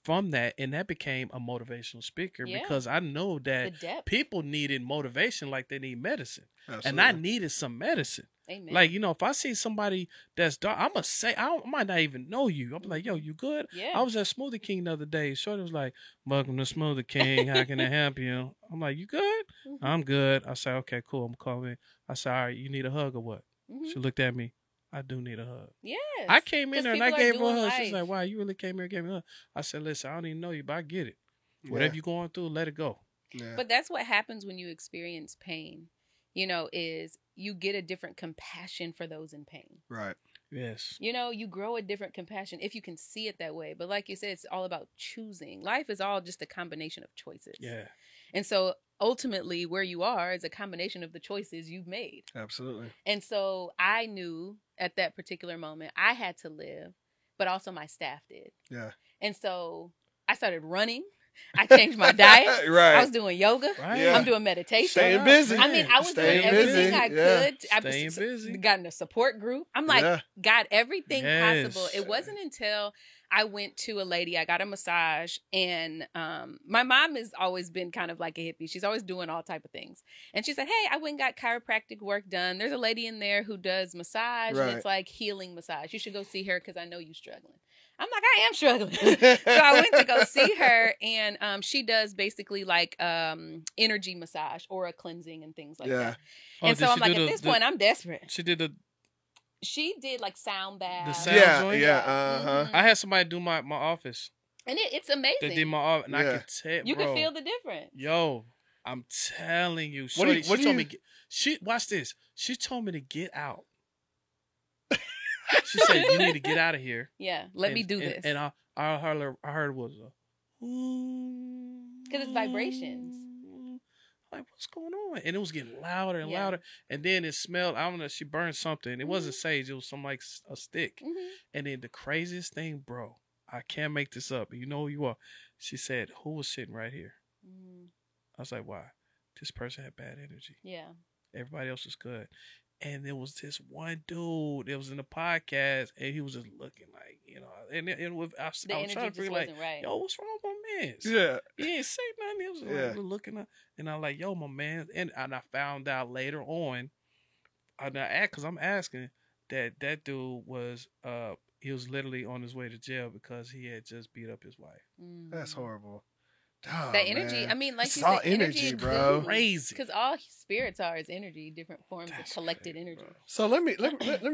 from that, and that became a motivational speaker because I know that people needed motivation like they need medicine. Absolutely. And I needed some medicine. Amen. Like, if I see somebody that's dark, I'm going to say, I might not even know you. I'm like, yo, you good? Yeah. I was at Smoothie King the other day. Shorty was like, welcome to Smoothie King. How can I help you? I'm like, you good? I'm good. I said, okay, cool. I'm calling. I said, all right, you need a hug or what? She looked at me. I do need a hug. Yes. I came in there and I gave her a hug. She's like, wow, you really came here and gave me a hug. I said, listen, I don't even know you, but I get it. Whatever you're going through, let it go. Yeah. But that's what happens when you experience pain, is you get a different compassion for those in pain. Right. Yes. You grow a different compassion if you can see it that way. But like you said, it's all about choosing. Life is all just a combination of choices. Yeah. And so ultimately where you are is a combination of the choices you've made. Absolutely. And so I knew at that particular moment I had to live, but also my staff did. Yeah. And so I started running. I changed my diet. Right. I was doing yoga. Right. Yeah. I'm doing meditation. Staying busy. I mean, I was doing everything I could. Staying busy. Got in a support group. I'm like, got everything possible. It wasn't until I went to a lady, I got a massage, and my mom has always been kind of like a hippie. She's always doing all type of things. And she said, hey, I went and got chiropractic work done. There's a lady in there who does massage, and it's like healing massage. You should go see her because I know you're struggling. I'm like, I am struggling. So I went to go see her, and she does basically like energy massage, aura cleansing, and things like that. And so I'm like, at this point, I'm desperate. She did like sound baths. The sound joint? I had somebody do my office. And it's amazing. They did my office, and I could tell, you can feel the difference. Yo, I'm telling you. She told me, watch this. She told me to get out. She said, you need to get out of here. Yeah, let me do this. And I heard was because it's vibrations. Like, what's going on? And it was getting louder and louder. And then it smelled, I don't know, she burned something. It wasn't sage. It was some like a stick. And then the craziest thing, bro, I can't make this up. You know who you are. She said, who was sitting right here? I was like, why? This person had bad energy. Yeah. Everybody else was good. And there was this one dude that was in the podcast, and he was just looking like, and with, I was The energy trying to just figure like, wasn't right. yo, what's wrong with my man? Yeah. He ain't say nothing. He was like looking up, and I'm like, yo, my man. And I found out later on, because I'm asking that dude was he was literally on his way to jail because he had just beat up his wife. That's horrible. Oh, that energy. man. I mean, like It's you all said, energy, bro. Crazy. Because all spirits are is energy, different forms That's of collected crazy, energy. bro. So let me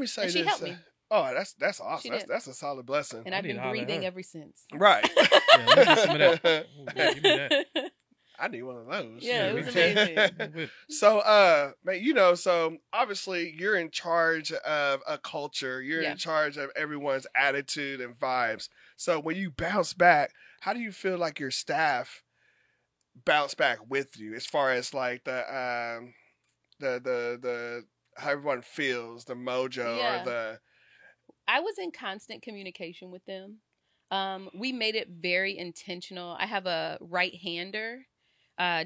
say And she this. helped me. Oh, that's awesome. She That's, did. that's a solid blessing. And I've need been to holler at breathing her. ever since. Right. Yeah, let me get some of that. Ooh, give me that. I need one of those. Yeah, it me was too. amazing. So, man, so obviously you're in charge of a culture. You're Yeah. in charge of everyone's attitude and vibes. So when you bounce back, how do you feel like your staff bounce back with you as far as like the how everyone feels, the mojo Yeah. or the I was in constant communication with them. We made it very intentional. I have a right-hander,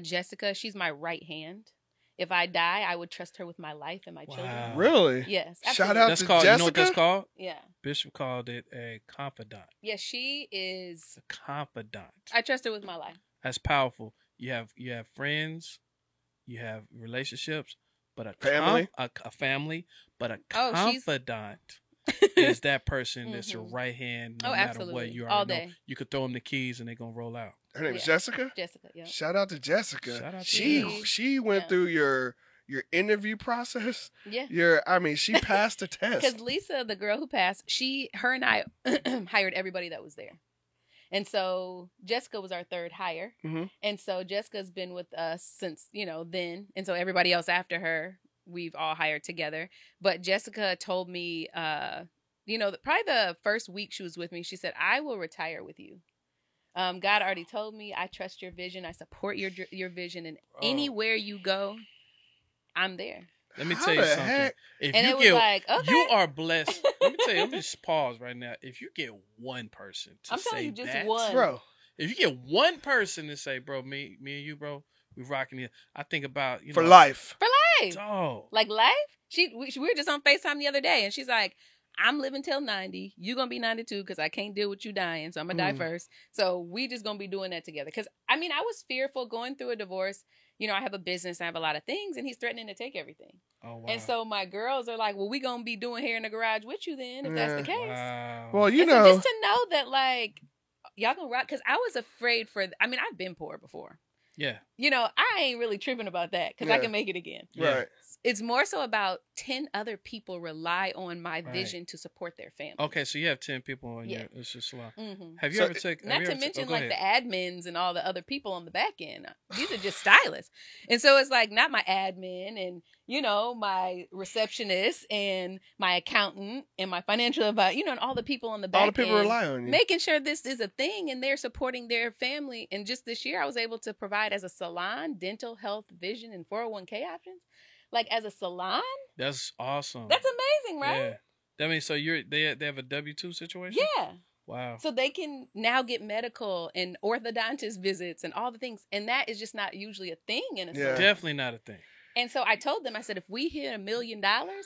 Jessica. She's my right hand. If I die, I would trust her with my life and my children. Wow. really? Yes. Shout absolutely. out That's to called. You know what that's Jessica? called? Yeah. Bishop called it a confidant. Yeah, she is. A confidant. I trust her with my life. That's powerful. You have friends, you have relationships, but a Family? a family, but a Oh, she's- confidant is that person that's your Mhm. right hand. No Oh, matter absolutely. what, you All already know. day. You could throw them the keys and they're gonna roll out. Her name is Yeah. Jessica? Jessica, yeah. Shout out to Jessica. Shout out to she Jessica. she went Yeah. through your interview process. Yeah. She passed the test. Because Lisa, the girl who passed, her and I hired everybody that was there. And so Jessica was our third hire. Mhm. And so Jessica's been with us since, then. And so everybody else after her, we've all hired together. But Jessica told me, probably the first week she was with me, she said, I will retire with you. God already told me, I trust your vision. I support your vision. And Bro. anywhere you go, I'm there. Let me How tell you the something. heck? If And you it was get, like, okay. you are blessed. Let me tell you. Let me just pause right now. If you get one person to I'm telling say you, just that, one. Bro, if you get one person to say, bro, me and you, bro, we rocking it. I think about for life. Hey. Dog. Like life, we were just on FaceTime the other day, and she's like, I'm living till 90. You gonna be 92 because I can't deal with you dying, so I'm gonna die first. So we just gonna be doing that together. Because I was fearful going through a divorce. I have a business, I have a lot of things, and he's threatening to take everything. Oh wow. And so my girls are like, well, we gonna be doing hair in the garage with you then, if that's the case. Wow. Well, And so just to know that, like, y'all gonna rock. Because I was afraid I've been poor before. yeah. I ain't really tripping about that because I Yeah. can make it again. Yeah. Right. It's more so about 10 other people rely on my Right. vision to support their family. Okay, so you have 10 people on Yeah. your. It's just salon. Mm-hmm. Have you So ever taken? Not to mention like the admins and all the other people on the back end. These are just stylists. And so it's like not my admin and, my receptionist and my accountant and my financial advisor, and all the people on the back All the people end. rely on you. Making sure this is a thing and they're supporting their family. And just this year, I was able to provide as a salon, dental, health, vision, and 401k options. Like as a salon, That's awesome. that's amazing, right? Yeah. That means so they have a W-2 situation. Yeah. Wow. So they can now get medical and orthodontist visits and all the things. And that is just not usually a thing in a Yeah. salon. Definitely not a thing. And so I told them, I said, if we hit $1 million,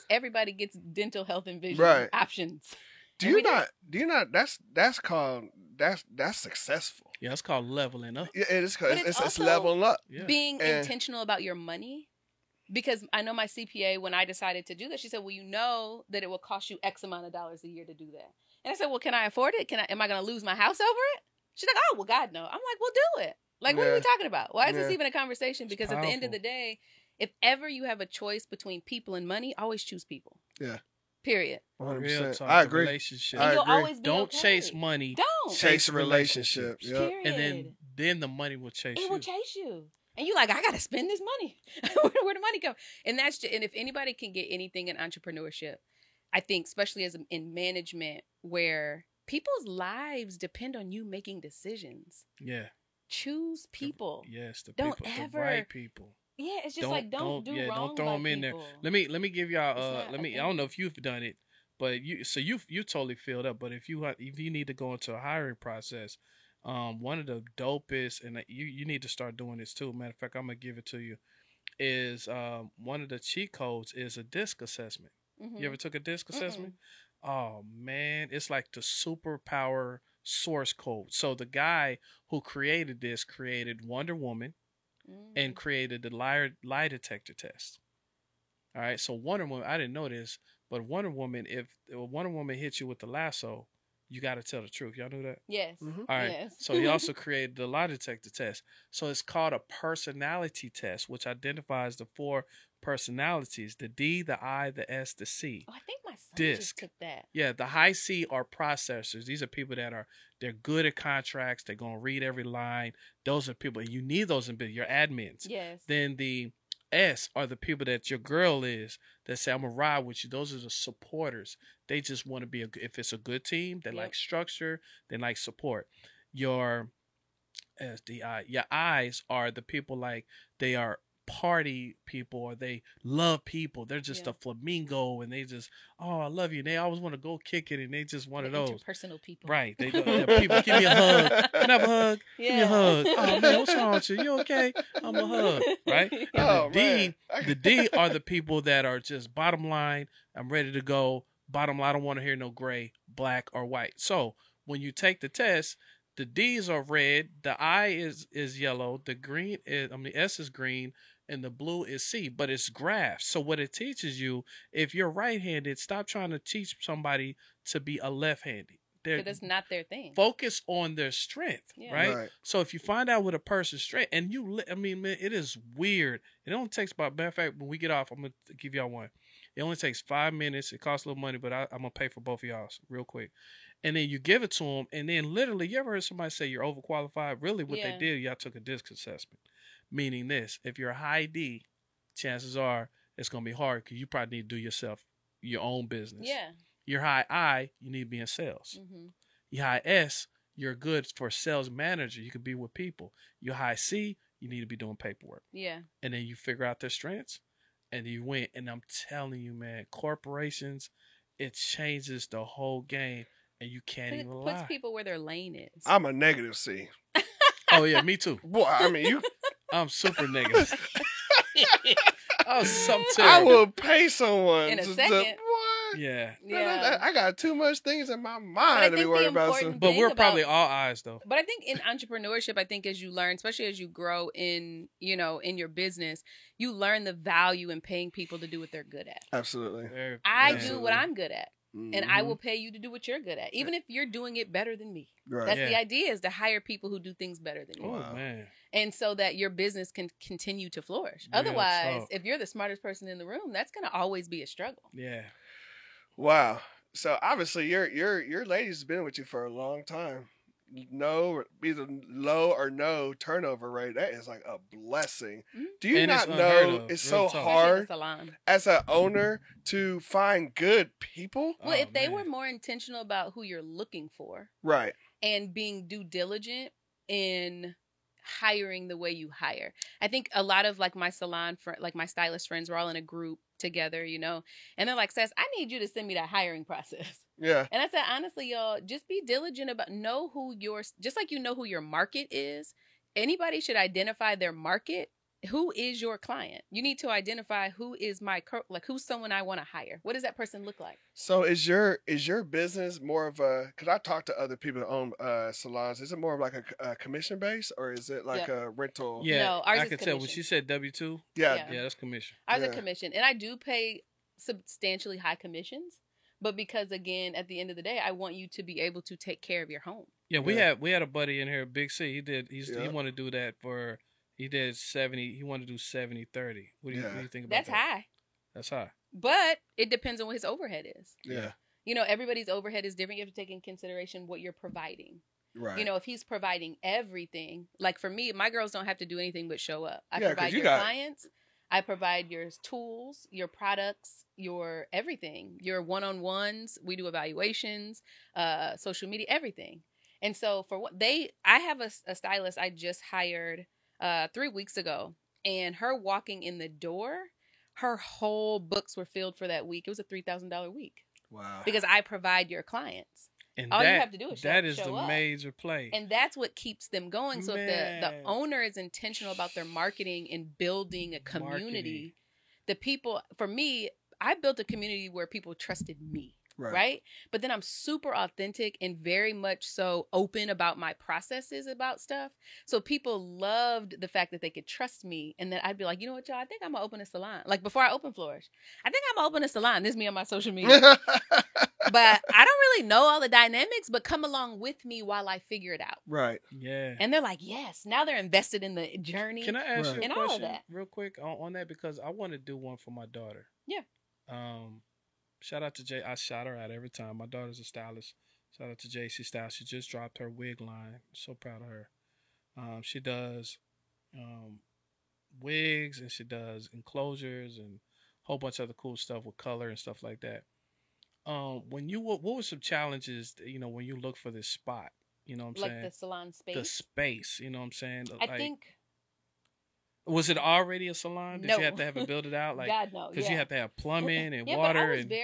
everybody gets dental health and vision Right. options. Do And you we did. not that's called that's successful. Yeah, it's called leveling up. Yeah, it's But it's it's also leveling up. Yeah. Being And- intentional about your money. Because I know my CPA, when I decided to do that, she said, well, you know that it will cost you X amount of dollars a year to do that. And I said, well, can I afford it? Am I going to lose my house over it? She's like, oh, well, God, no. I'm like, well, do it. Like, what are Yeah. we talking about? Why is this Yeah. even a conversation? Because at the end of the day, if ever you have a choice between people and money, always choose people. Yeah. Period. 100%. Talk, I the agree. Relationship. I And you'll agree. always be Don't okay. chase money. Don't. Chase a relationship. relationships. Yep. Period. And then the money will chase It you. will chase you. And you're like, I got to spend this money. Where the money come? And and if anybody can get anything in entrepreneurship, I think, especially as in management, where people's lives depend on you making decisions. Yeah. Choose people. Yes, the Don't people, ever- the right people. Yeah, it's just like don't do wrong. Don't throw by them in there. people. Let me give y'all. It's not a I don't know thing. if you've done it, but you totally filled up. But if you need to go into a hiring process, one of the dopest, and you need to start doing this too. Matter of fact, I'm gonna give it to you. is one of the cheat codes is a DISC assessment. Mhm. You ever took a DISC assessment? Oh man, it's like the superpower source code. So the guy who created this created Wonder Woman and Mm. created the lie detector test. All right, so Wonder Woman, I didn't know this, but Wonder Woman, if Wonder Woman hits you with the lasso, you got to tell the truth. Y'all knew that? Yes. Mhm. All right. Yes. So he also created the lie detector test. So it's called a personality test, which identifies the 4 personalities: the D, the I, the S, the C. Oh, I think my son DISC. just took that. Yeah, the high C are processors. These are people that they're good at contracts. They're gonna read every line. Those are people you need those in business. Your admins. Yes. Then the S are the people that your girl is that say I'm gonna ride with you. Those are the supporters. They just want to be if it's a good team, they Yep. like structure, they like support. Your SDI, your I's are the people like they are party people or they love people. They're just Yeah. a flamingo and they just I love you. And they always want to go kick it and they just one The of those. interpersonal people. Right. They people give me a hug. Can I have a hug? Give me a Yeah. hug. Oh man, what's wrong with you? You okay? I'm a hug. Right? And Oh, the man. D are the people that are just bottom line. I'm ready to go. Bottom line, I don't want to hear no gray, black, or white. So when you take the test, the D's are red, the I is yellow, the S is green, and the blue is C, but it's graphs. So what it teaches you, if you're right-handed, stop trying to teach somebody to be a left-handed. But that's not their thing. Focus on their strength, Yeah. right? So if you find out what a person's strength, and man, it is weird. It only takes about, matter of fact, when we get off, I'm going to give y'all one. It only takes 5 minutes. It costs a little money, but I'm going to pay for both of y'all real quick. And then you give it to them, and then literally, you ever heard somebody say you're overqualified? Really, what they Yeah. did, y'all took a DISC assessment. Meaning this, if you're a high D, chances are it's going to be hard because you probably need to do your own business. Yeah. You're high I, you need to be in sales. Mm-hmm. You high S, you're good for sales manager. You can be with people. You high C, you need to be doing paperwork. Yeah. And then you figure out their strengths and you win. And I'm telling you, man, corporations, it changes the whole game and you can't It even puts lie. people where their lane is. I'm a negative C. Oh, yeah, me too. Boy, I mean, you. I'm super negative. Oh, so I terrible. will pay someone In a to second. what? Yeah. Yeah. I got too much things in my I mind to be think worried the about. important But thing we're about- probably all eyes, though. But I think in entrepreneurship, I think as you learn, especially as you grow in your business, you learn the value in paying people to do what they're good at. Absolutely. I Yeah. do what I'm good at, and I Mhm. will pay you to do what you're good at, even if you're doing it better than me. Right. That's Yeah. the idea, is to hire people who do things better than you. Oh, Wow. man. And so that your business can continue to flourish. Real Otherwise, talk. if you're the smartest person in the room, that's going to always be a struggle. Yeah. Wow. So obviously your lady's been with you for a long time. No, either low or no turnover rate. That is like a blessing. Mhm. Do you And it's not unheard know of, it's real so talk. Especially in the hard salon. as an owner to find good people? Well, Oh, if they man. were more intentional about who you're looking for Right. and being due diligent in hiring the way you hire. I think a lot of like my salon friend, like my stylist friends, we're all in a group together, and they're like, Sess, I need you to send me that hiring process. Yeah. And I said, honestly, y'all, just be diligent about just like you know who your market is. Anybody should identify their market. Who is your client? You need to identify who is who's someone I want to hire. What does that person look like? So is your business more of a? Because I talk to other people that own salons. Is it more of like a commission base, or is it like a rental? Yeah. No, ours I is could tell when commission. she said W-2. Yeah. Yeah. Yeah, that's commission. Ours are Yeah. commission, and I do pay substantially high commissions. But because again, at the end of the day, I want you to be able to take care of your home. Yeah, we Yeah. had a buddy in here, Big C. He Yeah. wanted to do that for. He did 70. He wanted to do 70-30. What do you think about That's that? high, That's high. but it depends on what his overhead is. Yeah. Everybody's overhead is different. You have to take in consideration what you're providing. Right. If he's providing everything, like for me, my girls don't have to do anything but show up. I Yeah, 'cause provide you your got- clients, I provide your tools, your products, your everything, your one-on-ones. We do evaluations, social media, everything. And so I have a stylist I just hired 3 weeks ago, and her walking in the door, her whole books were filled for that week. It was a $3,000 week Wow. because I provide your clients. And All that, you have to do is that is show the up. major play. And that's what keeps them going. So if the Man. owner is intentional about their marketing and building a community, the people, for me, I built a community where people trusted me. Right. But then I'm super authentic and very much so open about my processes about stuff. So people loved the fact that they could trust me and that I'd be like, you know what, y'all, I think I'm going to open a salon. Like before I open Flourish, I think I'm going to open a salon. This is me on my social media. But I don't really know all the dynamics, but come along with me while I figure it out. Right. Yeah. And they're like, yes. Now they're invested in the journey. Can I ask you a and all of question that. real quick on that? Because I want to do one for my daughter. Yeah. Shout out to Jay. I shout her out every time. My daughter's a stylist. Shout out to JC Styles. She just dropped her wig line. So proud of her. She does wigs and she does enclosures and a whole bunch of other cool stuff with color and stuff like that. What were some challenges, when you look for this spot? You know what I'm saying? Like the salon space? The space, you know what I'm saying? I think... Was it already a salon? Did No. you have to have it built out? Like, God, no. Because you have to have plumbing and yeah, water. But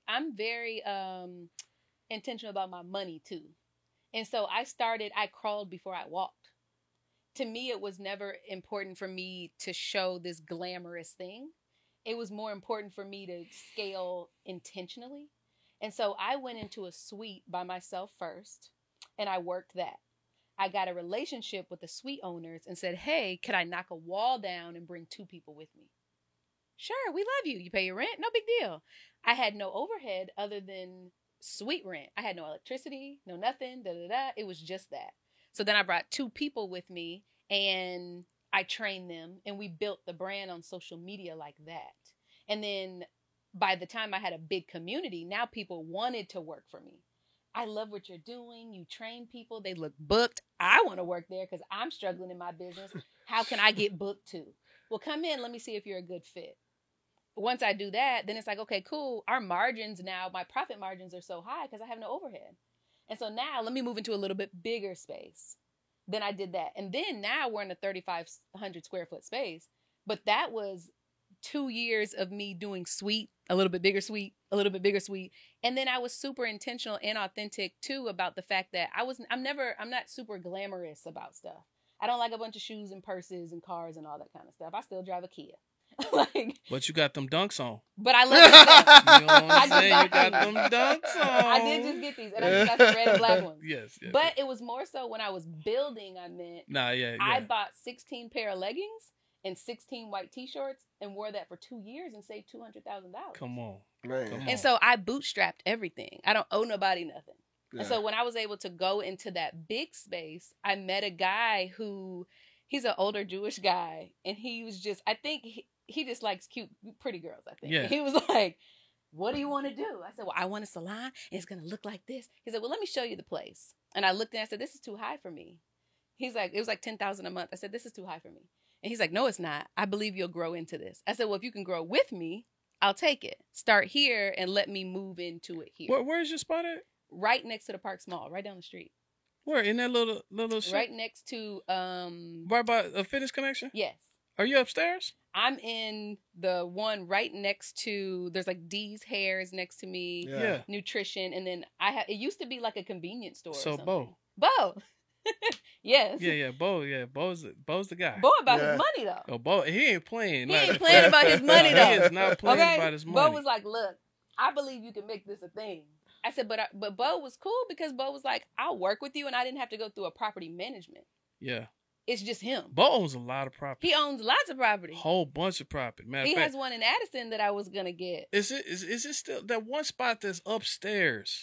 I'm very intentional about my money too. And so I crawled before I walked. To me, it was never important for me to show this glamorous thing. It was more important for me to scale intentionally. And so I went into a suite by myself first and I worked that. I got a relationship with the suite owners and said, hey, could I knock a wall down and bring 2 people with me? Sure, we love you. You pay your rent? No big deal. I had no overhead other than suite rent. I had no electricity, no nothing, It was just that. So then I brought 2 people with me and I trained them and we built the brand on social media like that. And then by the time I had a big community, now people wanted to work for me. I love what you're doing. You train people. They look booked. I want to work there because I'm struggling in my business. How can I get booked too? Well, come in. Let me see if you're a good fit. Once I do that, then it's like, okay, cool. Our margins now, my profit margins are so high because I have no overhead. And so now let me move into a little bit bigger space. Then I did that. And then now we're in a 3,500 square foot space. But that was 2 years of me doing suite, a little bit bigger suite, a little bit bigger suite. And then I was super intentional and authentic too about the fact that I'm not super glamorous about stuff. I don't like a bunch of shoes and purses and cars and all that kind of stuff. I still drive a Kia. But you got them dunks on. But I love it. You know what I'm saying? You got them dunks on. I did just get these, and I just got some red and black ones. Yes. But it was more so when I was building, I bought 16 pair of leggings and 16 white t-shirts and wore that for 2 years and saved $200,000. Come on. Man. Come on. And so I bootstrapped everything. I don't owe nobody nothing. Yeah. And so when I was able to go into that big space, I met a guy he's an older Jewish guy. And he was just, I think he just likes cute, pretty girls, I think. Yeah. And he was like, what do you want to do? I said, well, I want a salon and it's going to look like this. He said, well, let me show you the place. And I looked and I said, this is too high for me. He's like, it was like $10,000 a month. I said, this is too high for me. And he's like, no, it's not. I believe you'll grow into this. I said, well, if you can grow with me, I'll take it. Start here and let me move into it here. Where's your spot at? Right next to the Parks Mall, right down the street. Where? In that little Right next to right by a Fitness Connection? Yes. Are you upstairs? I'm in the one right next to, there's like D's Hairs next to me. Yeah. Nutrition. And then it used to be like a convenience store. So or something. Bo. Yes. Yeah. Bo's the guy. Bo about his money though. Oh, Bo, he ain't playing. He ain't playing about his money though. He is not playing about his money. Bo was like, look, I believe you can make this a thing. I said, but Bo was cool because Bo was like, I'll work with you and I didn't have to go through a property management. Yeah. It's just him. Bo owns a lot of property. He owns lots of property. Whole bunch of property. Matter he of fact, has one in Addison that I was gonna get. Is it still that one spot that's upstairs?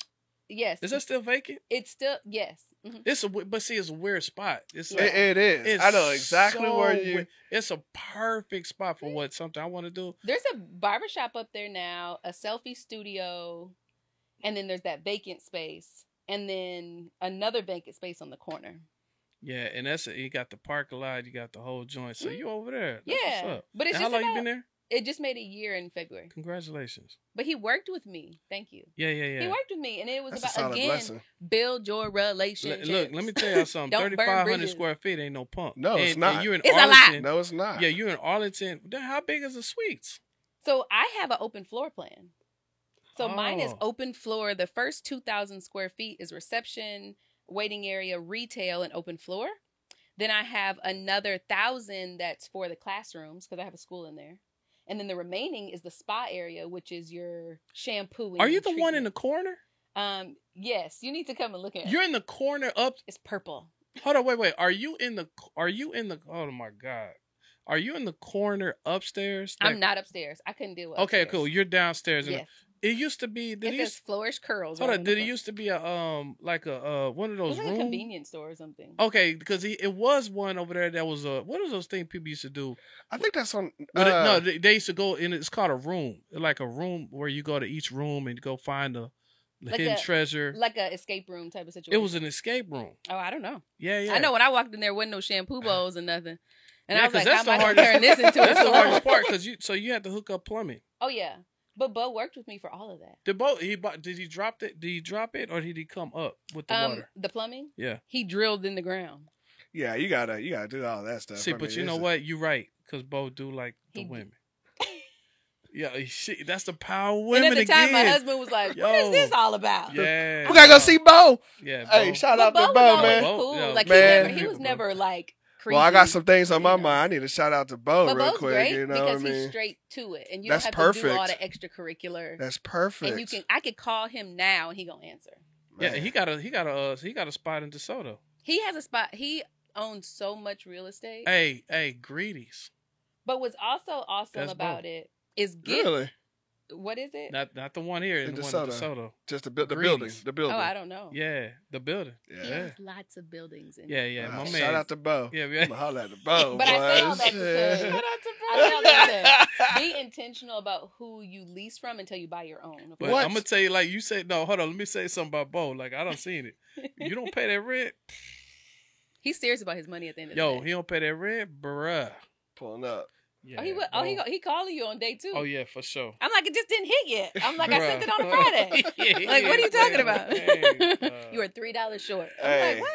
Yes. Is that still vacant? It's still yes. Mm-hmm. It's a weird spot. It's it is. I know exactly where you. It's a perfect spot for something I want to do. There's a barbershop up there now, a selfie studio, and then there's that vacant space, and then another vacant space on the corner. Yeah, and you got the parking lot, you got the whole joint. So you over there. That's yeah. what's up. But it's and just how long you been there? It just made a year in February. Congratulations. But he worked with me. Thank you. Yeah. He worked with me, and it was That's about, again, build your relationship. Look, let me tell you something. 3,500 square feet ain't no pump. No, it's not. And you're in it's Arlington. a lot. No, it's not. Yeah, you're in Arlington. How big is the suites? So I have an open floor plan. So mine is Oh. open floor. The first 2,000 square feet is reception, waiting area, retail, and open floor. Then I have another 1,000 that's for the classrooms because I have a school in there. And then the remaining is the spa area, which is your shampoo. Are you the one in the corner? Yes, you need to come and look at it. You're in the corner up. It's purple. Hold on, wait. Are you in the? Oh my God. Are you in the corner upstairs? I'm not upstairs. I couldn't deal with Okay, upstairs. cool. You're downstairs. Yes. It used to be. It says Flourish Curls. Hold right on. in the Did it front. used to be a like a one of It those was like a rooms? convenience store or something. Okay, because it was one over there that was what are those things people used to do? I think that's on. No, they used to go in. It's called a room, like a room where you go to each room and go find the Like hidden a- treasure. Like a escape room type of situation. It was an escape room. Oh, I don't know. Yeah. I know when I walked in there, wasn't no shampoo bowls and nothing. And Yeah, I was 'cause like, that's how am the I gonna turn this into a That's the salon? hardest part because you had to hook up plumbing. Oh yeah, but Bo worked with me for all of that. Did he drop it? Did he drop it or did he come up with the water? The plumbing. Yeah. He drilled in the ground. Yeah, you gotta do all that stuff. See, I but mean, you know it's- what? You're right because Bo do like the He- women. Yeah, that's the power of And women at the time, again. my husband was like, "What Yo. is this all about?" Yeah, We gotta go see Bo. Yeah, Hey, Bo. shout But out Bo to was Bo, always man. Bo, cool. yeah. Like Man. he was never like creepy. Well, I got some things on my you know. mind. I need to shout out to Bo But real Bo's quick. great You know because what I he's mean? straight to it, and you That's don't have to do all perfect. the extracurricular. That's perfect. And I could call him now, and he gonna answer. Yeah, Man. he got a spot in DeSoto. He has a spot. He owns so much real estate. Hey, Greedies. But what's also awesome That's about Bo. it is get Really? what is it? Not the one here, In the one in DeSoto. DeSoto. Just the Greetings. building. The building. Oh, I don't know. Yeah, the building. He Yeah. Yeah. has lots of buildings. In Yeah, Wow, my man. Shout out to Bo. Yeah, I'm yeah. gonna holler at the Bo. But I say all boys. that to say- Yeah. I say all that to say, be intentional about who you lease from until you buy your own. But What? I'm gonna tell you, like you say, no, hold on. Let me say something about Bo. Like I don't seen it. You don't pay that rent, He's serious about his money at the end of the yo. day. He don't pay that rent, bruh. Pulling up. Yeah, Oh, Bo. he calling you on day 2. Oh yeah, for sure. I'm like, it just didn't hit yet. I'm like, I sent it on a Bruh. Friday. Yeah, Like, what are you talking yeah, about? dang, You were $3 short. I'm Hey. like, what?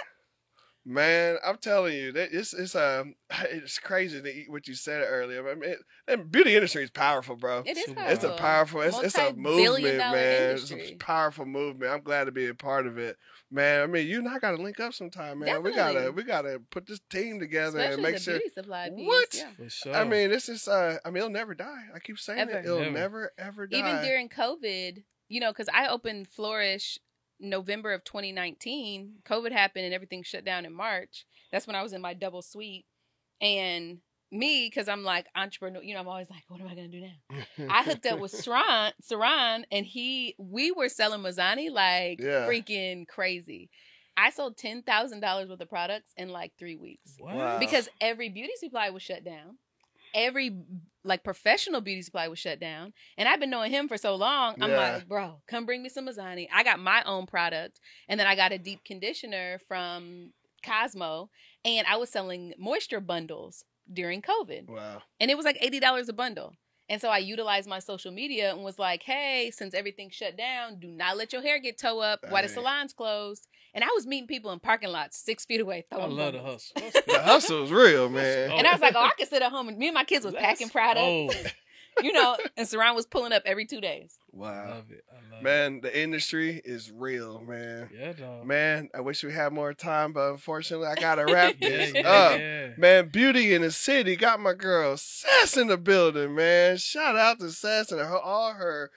Man, I'm telling you, that it's crazy to eat what you said earlier. I mean, the beauty industry is powerful, bro. It is Super powerful. It's a powerful. It's a movement, Multi-billion-dollar man. It's industry. a powerful movement. I'm glad to be a part of it, man. I mean, you and I got to link up sometime, man. Definitely. We gotta put this team together Especially and make the sure. beauty supply piece. What? Yeah. For sure. I mean, this is. I mean, it'll never die. I keep saying Ever. it. It'll Never. never ever die. Even during COVID, because I opened Flourish November of 2019. COVID happened and everything shut down in March. That's when I was in my double suite. And me, because I'm like entrepreneur, I'm always like, what am I going to do now? I hooked up with Saran, and we were selling Mazzani like Yeah. freaking crazy. I sold $10,000 worth of products in like 3 weeks What? Wow. because every beauty supply was shut down. Every like professional beauty supply was shut down. And I've been knowing him for so long. I'm Yeah. like, bro, come bring me some Mazzani. I got my own product. And then I got a deep conditioner from Cosmo. And I was selling moisture bundles during COVID. Wow. And it was like $80 a bundle. And so I utilized my social media and was like, hey, since everything shut down, do not let your hair get toe up while the Hey. salon's closed. And I was meeting people in parking lots 6 feet away. I throwing love the bundles. hustle. The hustle is real, man. Oh. And I was like, oh, I could sit at home. And me and my kids was packing products, Oh, and Saran was pulling up every 2 days. I Wow. love it. I love Man, the industry is real, man. it. Yeah, dog. Man, I wish we had more time, but unfortunately, I gotta wrap Yeah, this yeah, up. yeah. Man, Beauty in the City got my girl Sess in the building, man. Shout out to Sess and all her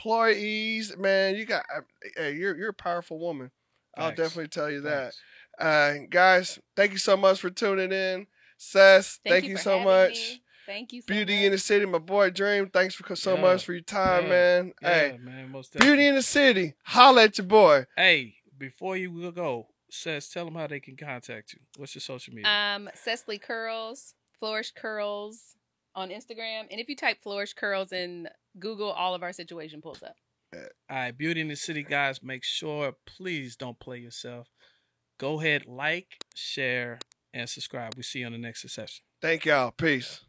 employees, man. Hey, you're a powerful woman. I'll Facts. definitely tell you that. Facts. Guys, thank you so much for tuning in. Sess, thank you for so having much. me. Thank you so Beauty much. in the City, my boy Dream. Thanks so Yeah. much for your time, Yeah. man. Yeah, Hey, man, most Beauty definitely. in the City, holla at your boy. Hey, before you go, Sess, tell them how they can contact you. What's your social media? Cecily Curls, Flourish Curls on Instagram. And if you type Flourish Curls in Google, all of our situation pulls up. All right, Beauty in the City, guys. Make sure, please don't play yourself. Go ahead, like, share, and subscribe. We see you on the next session. Thank y'all. Peace.